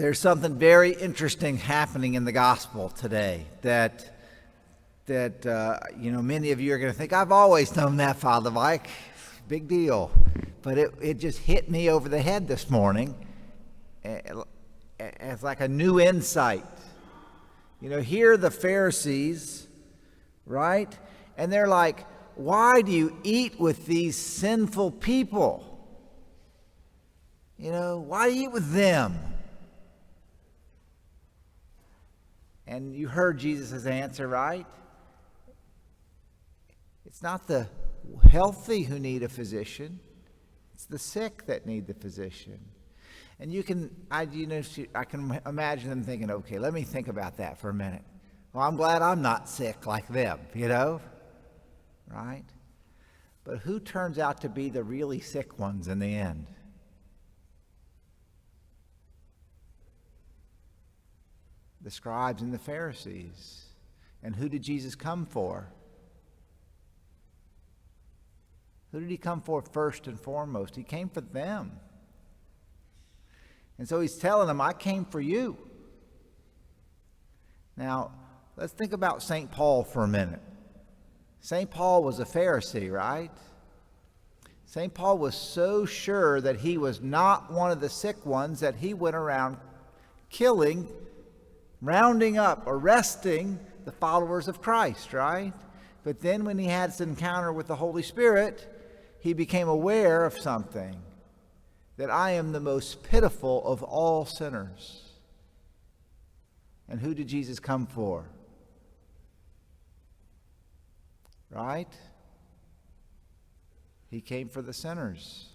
There's something very interesting happening in the gospel today that many of you are going to think, I've always known that, Father Mike. Big deal. But it just hit me over the head this morning as like a new insight. Here are the Pharisees, right? And they're like, why do you eat with these sinful people? Why do you eat with them? And you heard Jesus' answer, right? It's not the healthy who need a physician. It's the sick that need the physician. And I can imagine them thinking, okay, let me think about that for a minute. Well, I'm glad I'm not sick like them, right? But who turns out to be the really sick ones in the end? The scribes and the Pharisees. And who did Jesus come for? Who did he come for first and foremost? He came for them. And so he's telling them, I came for you. Now, let's think about St. Paul for a minute. St. Paul was a Pharisee, right? St. Paul was so sure that he was not one of the sick ones that he went around killing, rounding up, arresting the followers of Christ, right? But then when he had this encounter with the Holy Spirit, he became aware of something, that I am the most pitiful of all sinners. And who did Jesus come for? Right? He came for the sinners.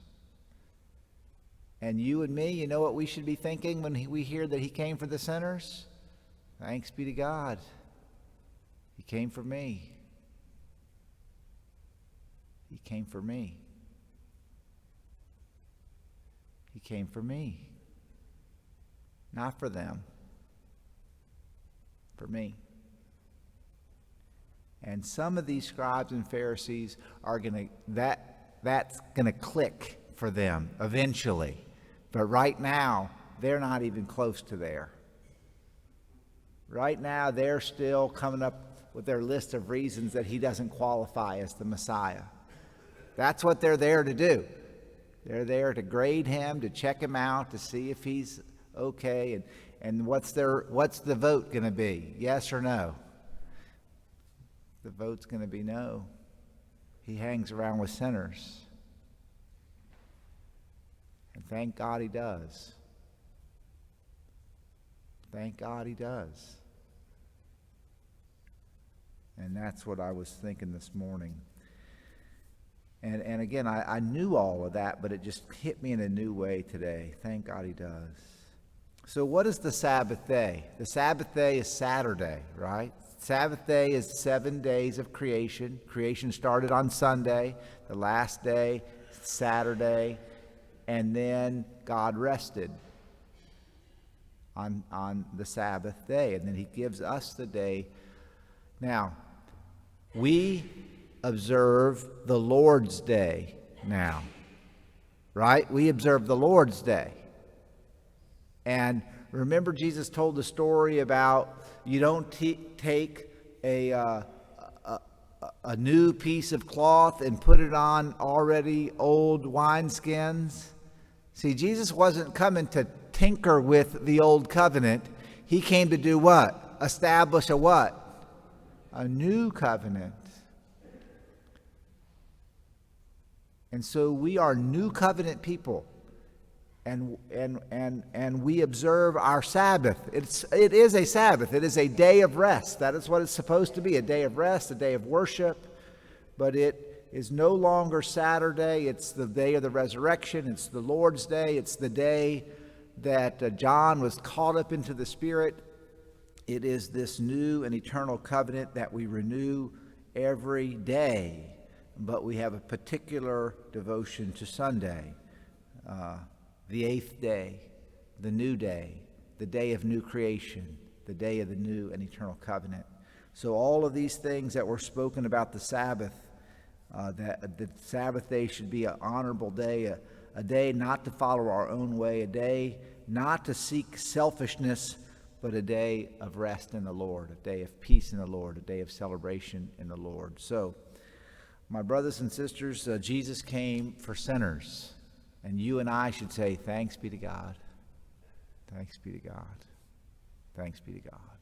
And you and me, you know what we should be thinking when we hear that he came for the sinners? Thanks be to God. He came for me. He came for me. He came for me. Not for them. For me. And some of these scribes and Pharisees are that's gonna click for them eventually. But right now, they're not even close to there. Right now, they're still coming up with their list of reasons that he doesn't qualify as the Messiah. That's what they're there to do. They're there to grade him, to check him out, to see if he's okay. And what's the vote going to be? Yes or no? The vote's going to be no. He hangs around with sinners. And thank God he does. Thank God he does. And that's what I was thinking this morning. And again, I knew all of that, but it just hit me in a new way today. Thank God he does. So what is the Sabbath day? The Sabbath day is Saturday, right? Sabbath day is 7 days of creation. Creation started on Sunday, the last day, Saturday, and then God rested on the Sabbath day, and then he gives us the day. Now, we observe the Lord's Day now, right? We observe the Lord's Day. And remember, Jesus told the story about you don't take a new piece of cloth and put it on already old wineskins. See, Jesus wasn't coming to tinker with the old covenant. He came to do what? Establish a what? A new covenant. And so we are new covenant people. And we observe our Sabbath. It is a Sabbath. It is a day of rest. That is what it's supposed to be, a day of rest, a day of worship. But it is no longer Saturday. It's the day of the resurrection. It's the Lord's Day. It's the day that John was caught up into the Spirit. It is this new and eternal covenant that we renew every day. But we have a particular devotion to Sunday, the eighth day, the new day, the day of new creation, the day of the new and eternal covenant. So all of these things that were spoken about the Sabbath, that the Sabbath day should be an honorable day, a day not to follow our own way, a day not to seek selfishness, but a day of rest in the Lord, a day of peace in the Lord, a day of celebration in the Lord. So, my brothers and sisters, Jesus came for sinners, and you and I should say, thanks be to God. Thanks be to God. Thanks be to God.